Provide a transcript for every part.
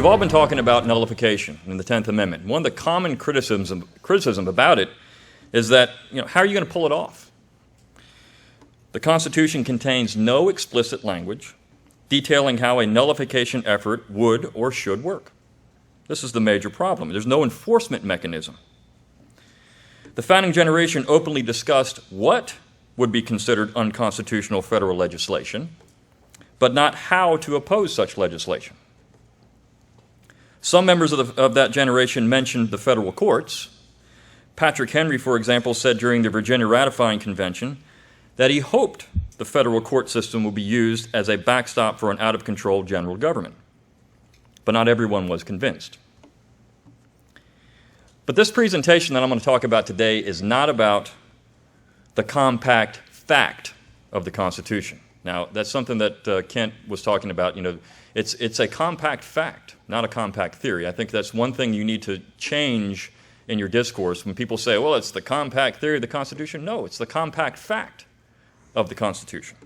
We've all been talking about nullification in the 10th Amendment. One of the common criticism about it is that, how are you going to pull it off? The Constitution contains no explicit language detailing how a nullification effort would or should work. This is the major problem. There's no enforcement mechanism. The founding generation openly discussed what would be considered unconstitutional federal legislation, but not how to oppose such legislation. Some members of that generation mentioned the federal courts. Patrick Henry, for example, said during the Virginia Ratifying Convention that he hoped the federal court system would be used as a backstop for an out-of-control general government. But not everyone was convinced. But this presentation that I'm going to talk about today is not about the compact fact of the Constitution. Now, that's something that Kent was talking about. It's a compact fact, not a compact theory. I think that's one thing you need to change in your discourse. When people say, well, it's the compact theory of the Constitution. No, it's the compact fact of the Constitution.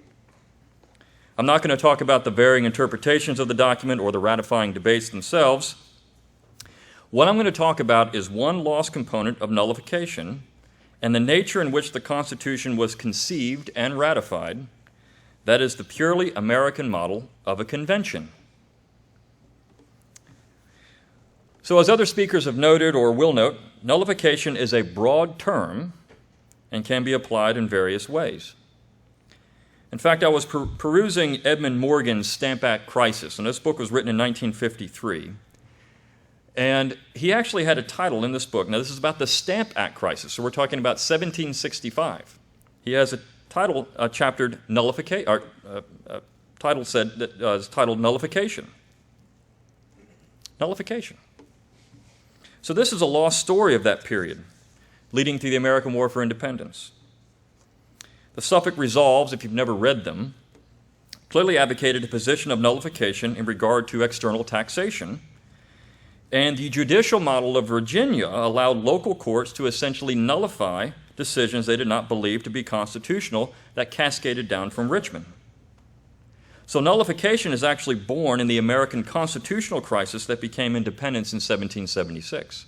I'm not going to talk about the varying interpretations of the document or the ratifying debates themselves. What I'm going to talk about is one lost component of nullification and the nature in which the Constitution was conceived and ratified. That is the purely American model of a convention. So as other speakers have noted or will note, nullification is a broad term and can be applied in various ways. In fact, I was perusing Edmund Morgan's Stamp Act Crisis, and this book was written in 1953. And he actually had a title in this book. Now, this is about the Stamp Act Crisis, so we're talking about 1765. He has a title chaptered Nullification, title said that is titled Nullification. Nullification. So this is a lost story of that period, leading to the American War for Independence. The Suffolk Resolves, if you've never read them, clearly advocated a position of nullification in regard to external taxation, and the judicial model of Virginia allowed local courts to essentially nullify decisions they did not believe to be constitutional that cascaded down from Richmond. So nullification is actually born in the American constitutional crisis that became independence in 1776.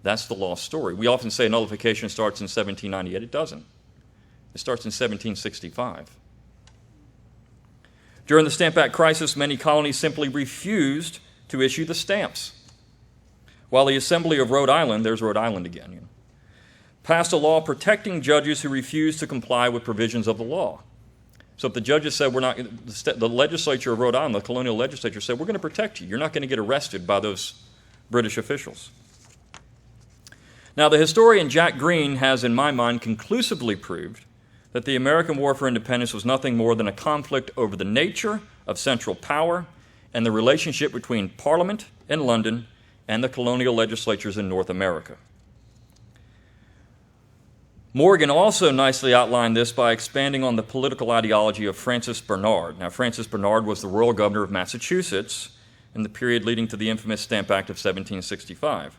That's the lost story. We often say nullification starts in 1798. It doesn't. It starts in 1765. During the Stamp Act crisis, many colonies simply refused to issue the stamps. While the Assembly of Rhode Island, there's Rhode Island again, passed a law protecting judges who refused to comply with provisions of the law. So if the judges said the legislature of Rhode Island, the colonial legislature said, we're going to protect you. You're not going to get arrested by those British officials. Now, the historian Jack Green has, in my mind, conclusively proved that the American War for Independence was nothing more than a conflict over the nature of central power and the relationship between Parliament in London and the colonial legislatures in North America. Morgan also nicely outlined this by expanding on the political ideology of Francis Bernard. Now, Francis Bernard was the royal governor of Massachusetts in the period leading to the infamous Stamp Act of 1765.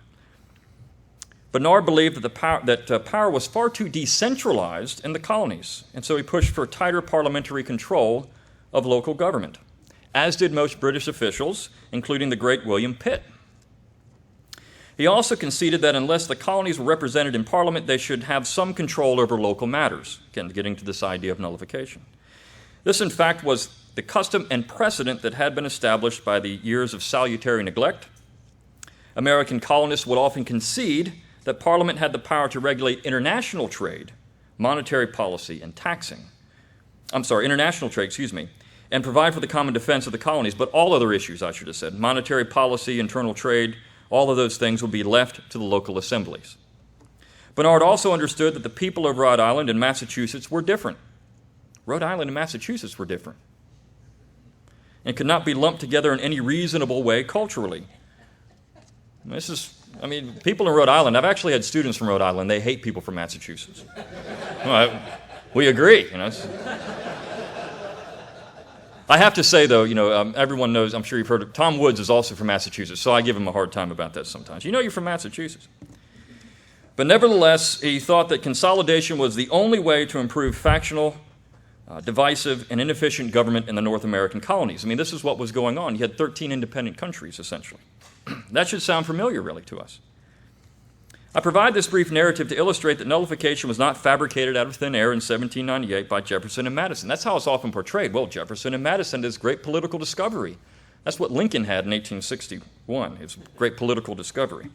Bernard believed that power was far too decentralized in the colonies, and so he pushed for tighter parliamentary control of local government, as did most British officials, including the great William Pitt. He also conceded that unless the colonies were represented in Parliament, they should have some control over local matters, again, getting to this idea of nullification. This, in fact, was the custom and precedent that had been established by the years of salutary neglect. American colonists would often concede that Parliament had the power to regulate international trade, monetary policy, and international trade, and provide for the common defense of the colonies, but all other issues, I should have said, monetary policy, internal trade, all of those things would be left to the local assemblies. Bernard also understood that the people of Rhode Island and Massachusetts were different. Rhode Island and Massachusetts were different and could not be lumped together in any reasonable way culturally. People in Rhode Island, I've actually had students from Rhode Island, they hate people from Massachusetts. Well, we agree, I have to say, though, everyone knows, I'm sure you've heard of, Tom Woods is also from Massachusetts, so I give him a hard time about that sometimes. You're from Massachusetts. But nevertheless, he thought that consolidation was the only way to improve factional divisive and inefficient government in the North American colonies. I mean, this is what was going on. You had 13 independent countries, essentially. That should sound familiar, really, to us. I provide this brief narrative to illustrate that nullification was not fabricated out of thin air in 1798 by Jefferson and Madison. That's how it's often portrayed. Well, Jefferson and Madison did this great political discovery. That's what Lincoln had in 1861, his great political discovery.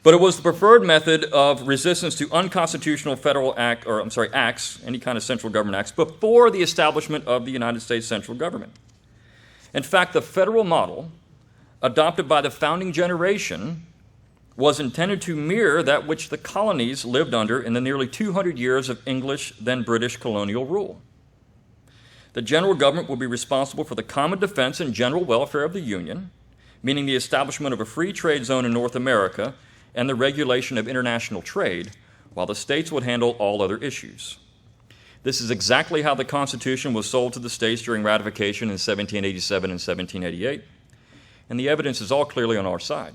But it was the preferred method of resistance to unconstitutional federal acts, any kind of central government acts, before the establishment of the United States central government. In fact, the federal model adopted by the founding generation was intended to mirror that which the colonies lived under in the nearly 200 years of English, then British colonial rule. The general government will be responsible for the common defense and general welfare of the Union, meaning the establishment of a free trade zone in North America and the regulation of international trade, while the states would handle all other issues. This is exactly how the Constitution was sold to the states during ratification in 1787 and 1788, and the evidence is all clearly on our side.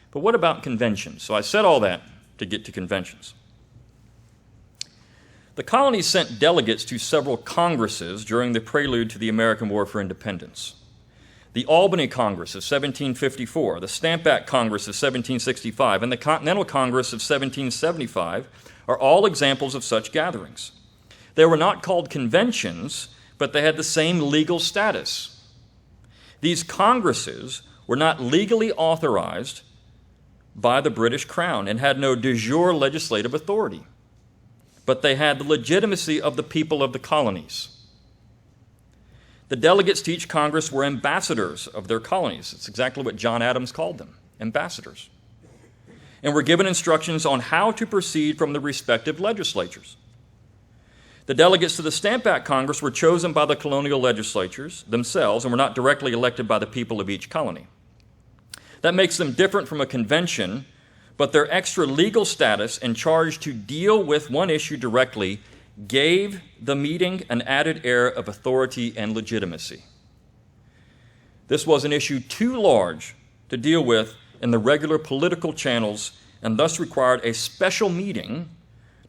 But what about conventions? So I said all that to get to conventions. The colonies sent delegates to several congresses during the prelude to the American War for Independence. The Albany Congress of 1754, the Stamp Act Congress of 1765, and the Continental Congress of 1775 are all examples of such gatherings. They were not called conventions, but they had the same legal status. These congresses were not legally authorized by the British Crown and had no de jure legislative authority, but they had the legitimacy of the people of the colonies. The delegates to each Congress were ambassadors of their colonies. It's exactly what John Adams called them, ambassadors, and were given instructions on how to proceed from the respective legislatures. The delegates to the Stamp Act Congress were chosen by the colonial legislatures themselves and were not directly elected by the people of each colony. That makes them different from a convention, but their extra legal status and charge to deal with one issue directly gave the meeting an added air of authority and legitimacy. This was an issue too large to deal with in the regular political channels and thus required a special meeting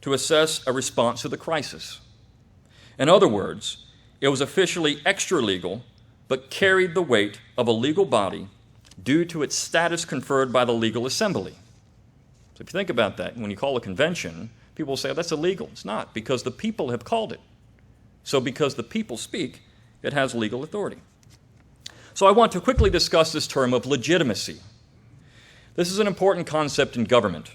to assess a response to the crisis. In other words, it was officially extra-legal, but carried the weight of a legal body due to its status conferred by the legal assembly. So if you think about that, when you call a convention, people will say, oh, that's illegal. It's not, because the people have called it. So because the people speak, it has legal authority. So I want to quickly discuss this term of legitimacy. This is an important concept in government.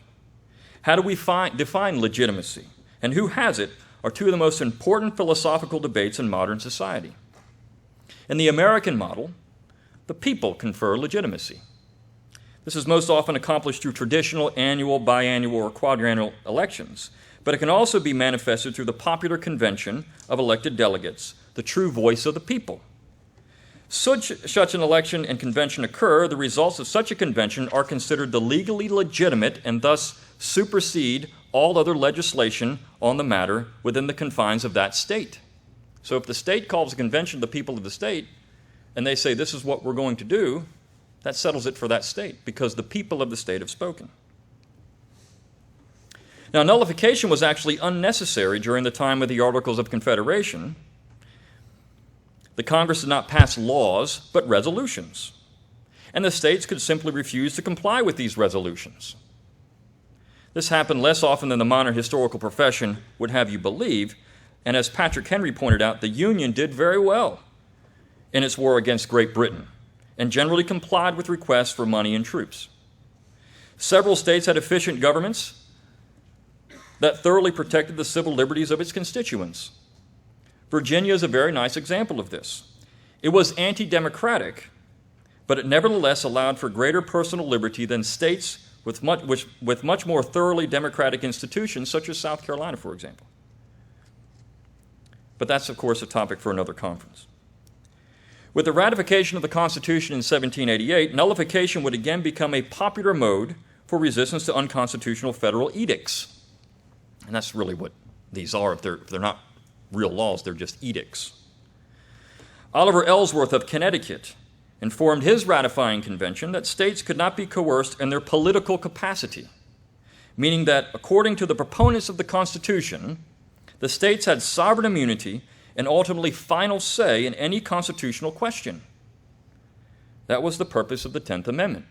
How do we define legitimacy? And who has it are two of the most important philosophical debates in modern society. In the American model, the people confer legitimacy. This is most often accomplished through traditional annual, biannual, or quadrennial elections, but it can also be manifested through the popular convention of elected delegates, the true voice of the people. Such an election and convention occur, the results of such a convention are considered the legally legitimate and thus supersede all other legislation on the matter within the confines of that state. So if the state calls a convention the people of the state, and they say this is what we're going to do, that settles it for that state because the people of the state have spoken. Now, nullification was actually unnecessary during the time of the Articles of Confederation. The Congress did not pass laws, but resolutions. And the states could simply refuse to comply with these resolutions. This happened less often than the modern historical profession would have you believe, and as Patrick Henry pointed out, the Union did very well in its war against Great Britain and generally complied with requests for money and troops. Several states had efficient governments that thoroughly protected the civil liberties of its constituents. Virginia is a very nice example of this. It was anti-democratic, but it nevertheless allowed for greater personal liberty than states with much more thoroughly democratic institutions, such as South Carolina, for example. But that's, of course, a topic for another conference. With the ratification of the Constitution in 1788, nullification would again become a popular mode for resistance to unconstitutional federal edicts. And that's really what these are. If they're not real laws, they're just edicts. Oliver Ellsworth of Connecticut informed his ratifying convention that states could not be coerced in their political capacity, meaning that according to the proponents of the Constitution, The states had sovereign immunity and ultimately final say in any constitutional question. That was the purpose of the 10th Amendment.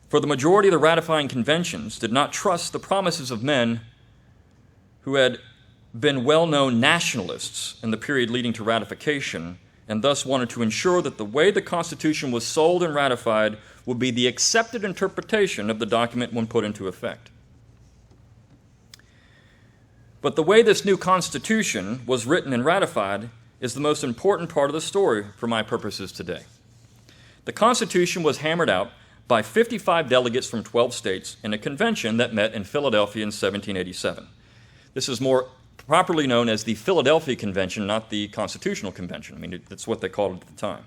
For the majority of the ratifying conventions did not trust the promises of men who had been well-known nationalists in the period leading to ratification, and thus wanted to ensure that the way the Constitution was sold and ratified would be the accepted interpretation of the document when put into effect. But the way this new Constitution was written and ratified is the most important part of the story for my purposes today. The Constitution was hammered out by 55 delegates from 12 states in a convention that met in Philadelphia in 1787. This is more properly known as the Philadelphia Convention, not the Constitutional Convention. I mean, that's what they called it at the time.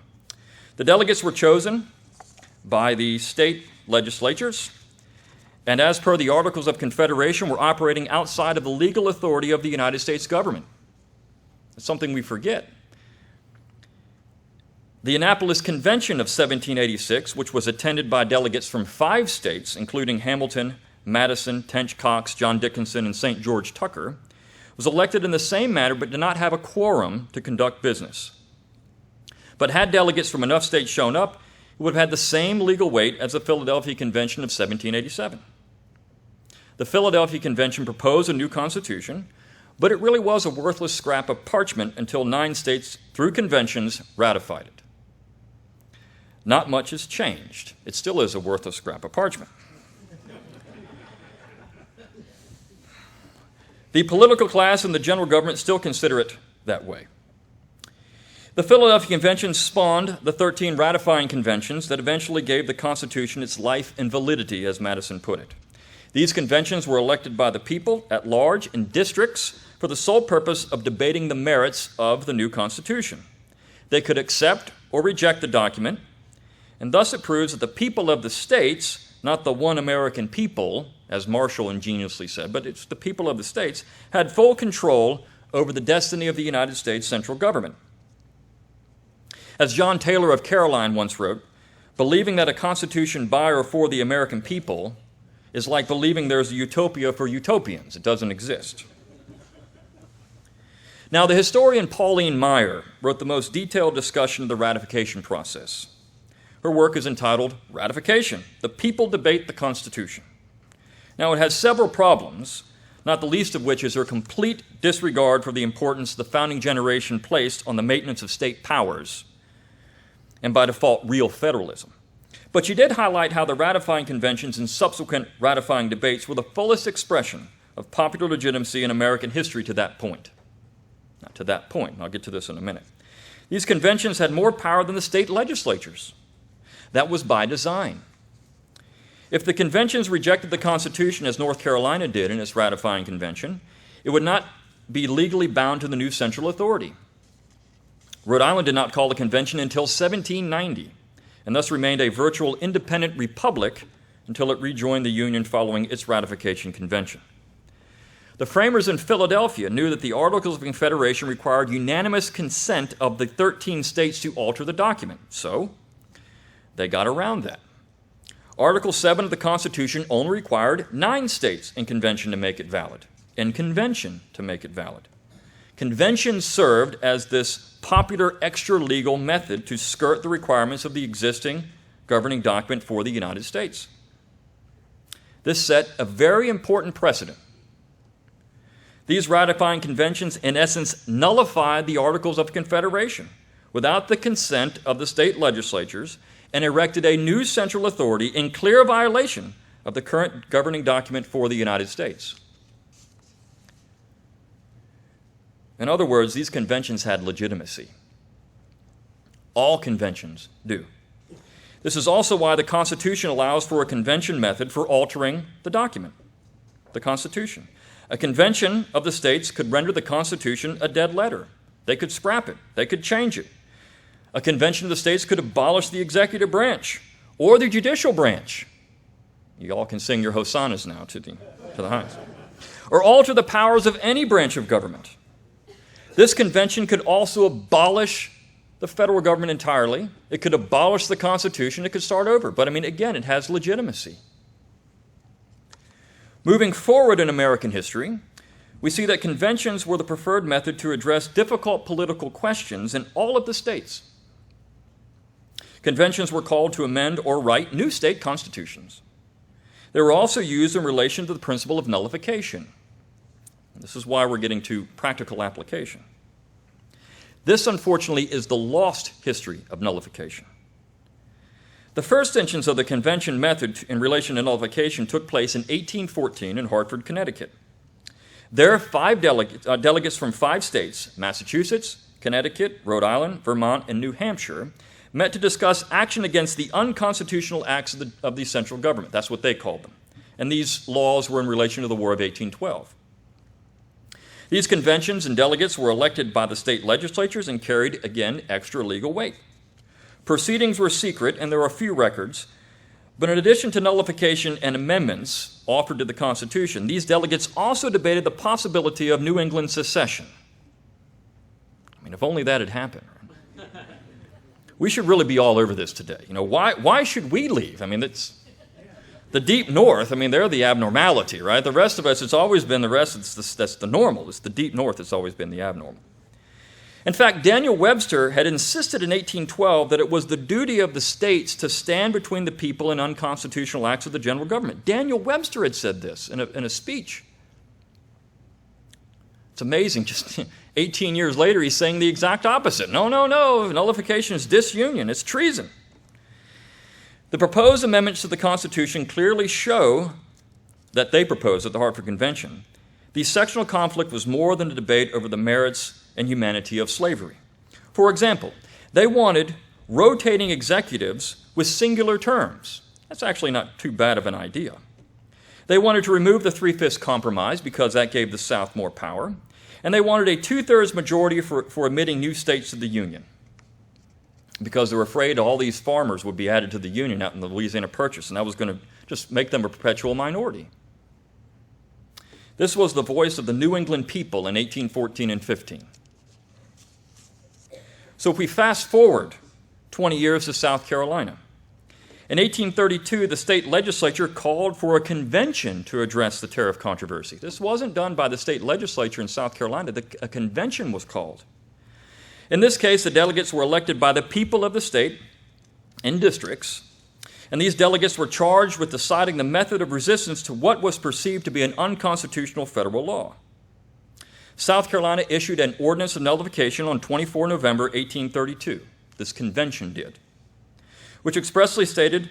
The delegates were chosen by the state legislatures, and as per the Articles of Confederation, were operating outside of the legal authority of the United States government. It's something we forget. The Annapolis Convention of 1786, which was attended by delegates from 5 states, including Hamilton, Madison, Tench Coxe, John Dickinson, and St. George Tucker, was elected in the same manner but did not have a quorum to conduct business. But had delegates from enough states shown up, it would have had the same legal weight as the Philadelphia Convention of 1787. The Philadelphia Convention proposed a new constitution, but it really was a worthless scrap of parchment until 9 states, through conventions, ratified it. Not much has changed. It still is a worthless scrap of parchment. The political class and the general government still consider it that way. The Philadelphia Convention spawned the 13 ratifying conventions that eventually gave the Constitution its life and validity, as Madison put it. These conventions were elected by the people at large in districts for the sole purpose of debating the merits of the new Constitution. They could accept or reject the document, and thus it proves that the people of the states, not the one American people, as Marshall ingeniously said, but it's the people of the states, had full control over the destiny of the United States central government. As John Taylor of Caroline once wrote, believing that a constitution by or for the American people is like believing there's a utopia for utopians. It doesn't exist. Now, the historian Pauline Maier wrote the most detailed discussion of the ratification process. Her work is entitled Ratification, The People Debate the Constitution. Now, it has several problems, not the least of which is her complete disregard for the importance the founding generation placed on the maintenance of state powers, and by default, real federalism. But she did highlight how the ratifying conventions and subsequent ratifying debates were the fullest expression of popular legitimacy in American history to that point. Not to that point, and I'll get to this in a minute. These conventions had more power than the state legislatures. That was by design. If the conventions rejected the Constitution, as North Carolina did in its ratifying convention, it would not be legally bound to the new central authority. Rhode Island did not call the convention until 1790, and thus remained a virtual independent republic until it rejoined the Union following its ratification convention. The framers in Philadelphia knew that the Articles of Confederation required unanimous consent of the 13 states to alter the document, so they got around that. Article 7 of the Constitution only required 9 states in convention to make it valid. Convention served as this popular extra-legal method to skirt the requirements of the existing governing document for the United States. This set a very important precedent. These ratifying conventions, in essence, nullified the Articles of Confederation without the consent of the state legislatures and erected a new central authority in clear violation of the current governing document for the United States. In other words, these conventions had legitimacy. All conventions do. This is also why the Constitution allows for a convention method for altering the document, the Constitution. A convention of the states could render the Constitution a dead letter. They could scrap it. They could change it. A convention of the states could abolish the executive branch or the judicial branch. You all can sing your hosannas now to the highest. Or alter the powers of any branch of government. This convention could also abolish the federal government entirely. It could abolish the Constitution. It could start over. But again, it has legitimacy. Moving forward in American history, we see that conventions were the preferred method to address difficult political questions in all of the states. Conventions were called to amend or write new state constitutions. They were also used in relation to the principle of nullification. This is why we're getting to practical application. This, unfortunately, is the lost history of nullification. The first instance of the convention method in relation to nullification took place in 1814 in Hartford, Connecticut. There, five delegates from 5 states, Massachusetts, Connecticut, Rhode Island, Vermont, and New Hampshire, met to discuss action against the unconstitutional acts of the central government. That's what they called them. And these laws were in relation to the War of 1812. These conventions and delegates were elected by the state legislatures and carried, again, extra legal weight. Proceedings were secret, and there are few records, but in addition to nullification and amendments offered to the Constitution, these delegates also debated the possibility of New England secession. I mean, if only that had happened. We should really be all over this today. You know, why should we leave? I mean, it's the deep north. I mean, they're the abnormality, right? The rest of us, it's always been the rest. That's the normal. It's the deep north that's always been the abnormal. In fact, Daniel Webster had insisted in 1812 that it was the duty of the states to stand between the people and unconstitutional acts of the general government. Daniel Webster had said this in a speech. It's amazing. Just 18 years later, he's saying the exact opposite. No. Nullification is disunion. It's treason. The proposed amendments to the Constitution clearly show that they proposed at the Hartford Convention. The sectional conflict was more than a debate over the merits and humanity of slavery. For example, they wanted rotating executives with singular terms. That's actually not too bad of an idea. They wanted to remove the Three-Fifths Compromise because that gave the South more power. And they wanted a 2/3 majority for admitting new states to the Union because they were afraid all these farmers would be added to the Union out in the Louisiana Purchase, and that was going to just make them a perpetual minority. This was the voice of the New England people in 1814 and 15. So if we fast forward 20 years to South Carolina, in 1832, the state legislature called for a convention to address the tariff controversy. This wasn't done by the state legislature in South Carolina. A convention was called. In this case, the delegates were elected by the people of the state in districts, and these delegates were charged with deciding the method of resistance to what was perceived to be an unconstitutional federal law. South Carolina issued an ordinance of nullification on 24 November 1832. This convention did, which expressly stated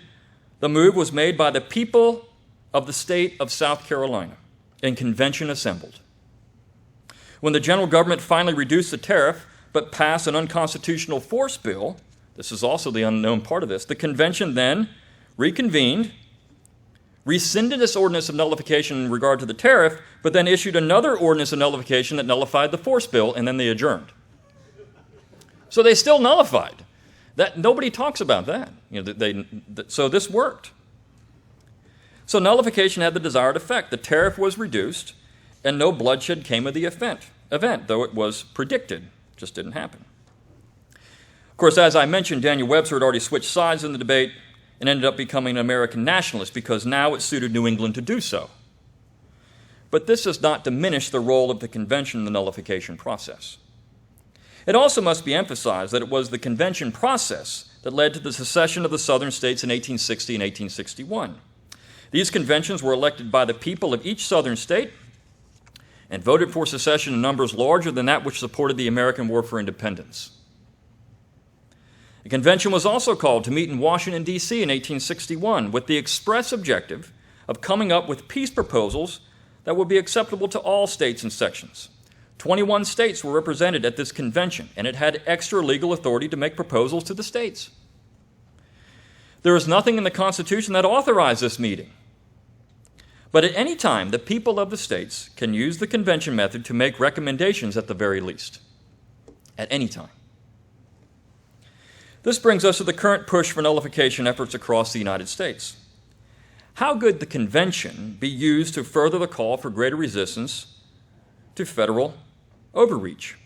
the move was made by the people of the state of South Carolina and convention assembled. When the general government finally reduced the tariff but passed an unconstitutional force bill, this is also the unknown part of this, the convention then reconvened, rescinded this ordinance of nullification in regard to the tariff, but then issued another ordinance of nullification that nullified the force bill, and then they adjourned. So they still nullified. That nobody talks about that. You know, so this worked. So nullification had the desired effect. The tariff was reduced, and no bloodshed came of the event, though it was predicted. It just didn't happen. Of course, as I mentioned, Daniel Webster had already switched sides in the debate and ended up becoming an American nationalist because now it suited New England to do so. But this does not diminish the role of the convention in the nullification process. It also must be emphasized that it was the convention process that led to the secession of the southern states in 1860 and 1861. These conventions were elected by the people of each southern state and voted for secession in numbers larger than that which supported the American War for Independence. The convention was also called to meet in Washington, D.C. in 1861 with the express objective of coming up with peace proposals that would be acceptable to all states and sections. 21 states were represented at this convention, and it had extra legal authority to make proposals to the states. There is nothing in the Constitution that authorized this meeting. But at any time, the people of the states can use the convention method to make recommendations at the very least. At any time. This brings us to the current push for nullification efforts across the United States. How could the convention be used to further the call for greater resistance to federal overreach?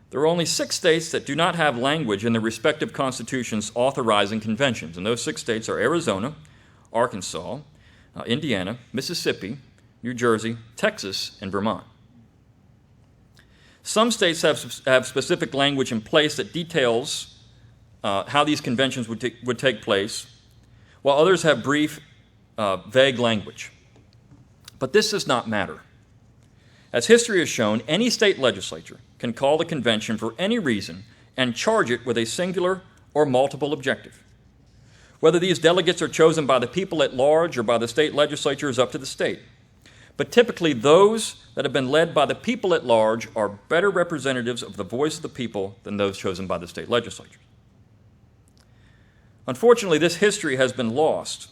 There are only 6 states that do not have language in their respective constitutions authorizing conventions, and those 6 states are Arizona, Arkansas, Indiana, Mississippi, New Jersey, Texas, and Vermont. Some states have specific language in place that details how these conventions would take place, while others have brief, vague language. But this does not matter. As history has shown, any state legislature can call the convention for any reason and charge it with a singular or multiple objective. Whether these delegates are chosen by the people at large or by the state legislature is up to the state. But typically, those that have been led by the people at large are better representatives of the voice of the people than those chosen by the state legislatures. Unfortunately, this history has been lost,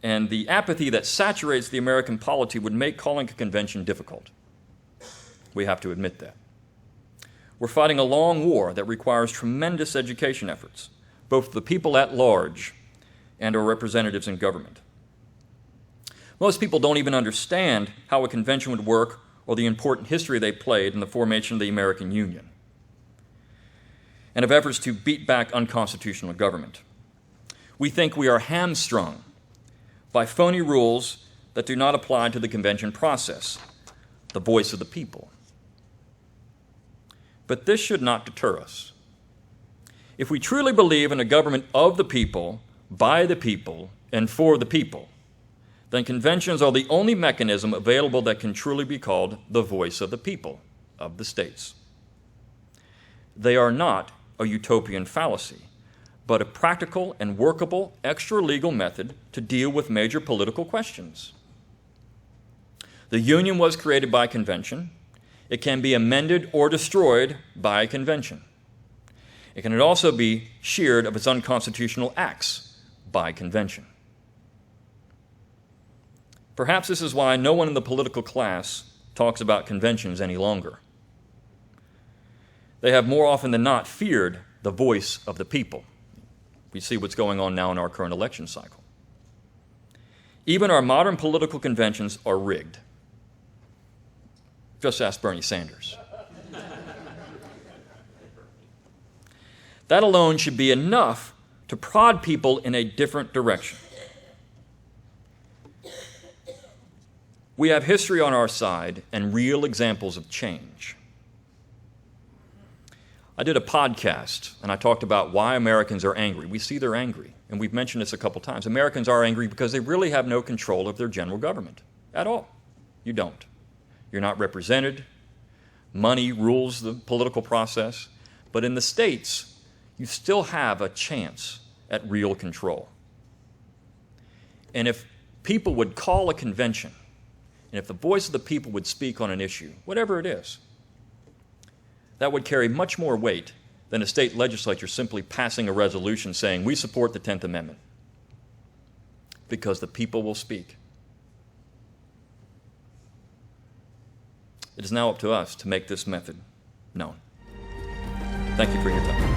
and the apathy that saturates the American polity would make calling a convention difficult. We have to admit that. We're fighting a long war that requires tremendous education efforts, both the people at large and our representatives in government. Most people don't even understand how a convention would work or the important history they played in the formation of the American Union and of efforts to beat back unconstitutional government. We think we are hamstrung by phony rules that do not apply to the convention process, the voice of the people. But this should not deter us. If we truly believe in a government of the people, by the people, and for the people, then conventions are the only mechanism available that can truly be called the voice of the people, of the states. They are not a utopian fallacy, but a practical and workable extra-legal method to deal with major political questions. The Union was created by convention. It can be amended or destroyed by a convention. It can also be sheared of its unconstitutional acts by convention. Perhaps this is why no one in the political class talks about conventions any longer. They have more often than not feared the voice of the people. We see what's going on now in our current election cycle. Even our modern political conventions are rigged. Just ask Bernie Sanders. That alone should be enough to prod people in a different direction. We have history on our side and real examples of change. I did a podcast, and I talked about why Americans are angry. We see they're angry, and we've mentioned this a couple times. Americans are angry because they really have no control of their general government at all. You don't. You're not represented. Money rules the political process. But in the states, you still have a chance at real control. And if people would call a convention, and if the voice of the people would speak on an issue, whatever it is, that would carry much more weight than a state legislature simply passing a resolution saying, we support the 10th Amendment, because the people will speak. It is now up to us to make this method known. Thank you for your time.